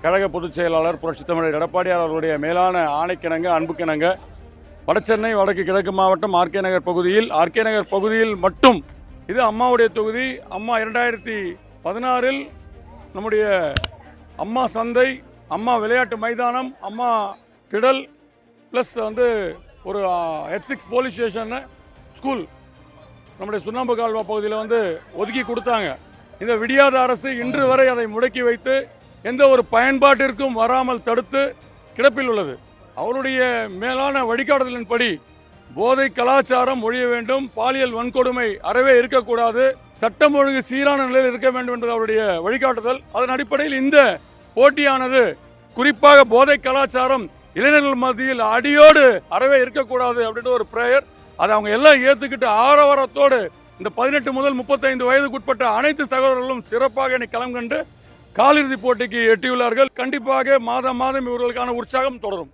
கழக பொதுச் செயலாளர் புரட்சித் தமிழர் எடப்பாடியார் அவர்களுடைய மேலான ஆணைக்கிணங்க அன்புக்கிணங்க வடசென்னை வடக்கு கிழக்கு மாவட்டம் ஆர்கே நகர் பகுதியில் மட்டும் இது அம்மாவுடைய தொகுதி. அம்மா 2016 நம்முடைய அம்மா சந்தை, அம்மா விளையாட்டு மைதானம், அம்மா திடல் ப்ளஸ் ஒரு H6 போலீஸ் ஸ்டேஷன் ஸ்கூல் நம்முடைய சுண்ணாம்பு கால்வா பகுதியில் ஒதுக்கி கொடுத்தாங்க. இந்த விடியாத அரசு இன்று வரை அதை முடக்கி வைத்து எந்த ஒரு பயன்பாட்டிற்கும் வராமல் தடுத்து கிடப்பில் உள்ளது. அவருடைய மேலான வழிகாட்டுதலின்படி போதை கலாச்சாரம் ஒழிய வேண்டும், பாலியல் வன்கொடுமை அறவே இருக்கக்கூடாது, சட்டம் ஒழுங்கு சீரான நிலையில் இருக்க வேண்டும் என்பது அவருடைய வழிகாட்டுதல். அதன் அடிப்படையில் இந்த போட்டியானது குறிப்பாக போதை கலாச்சாரம் இளைஞர்கள் மத்தியில் அடியோடு அறவே இருக்கக்கூடாது அப்படின்ற ஒரு பிரேயர். அதை அவங்க எல்லாம் ஏற்றுக்கிட்டு ஆரவாரத்தோடு இந்த 18 முதல் 35 வயதுக்குட்பட்ட அனைத்து சகோதரர்களும் சிறப்பாக இன்னைக்கு களம் கண்டு காலிறுதி போட்டிக்கு எட்டியுள்ளார்கள். கண்டிப்பாக மாதம் இவர்களுக்கான உற்சாகம் தொடரும்.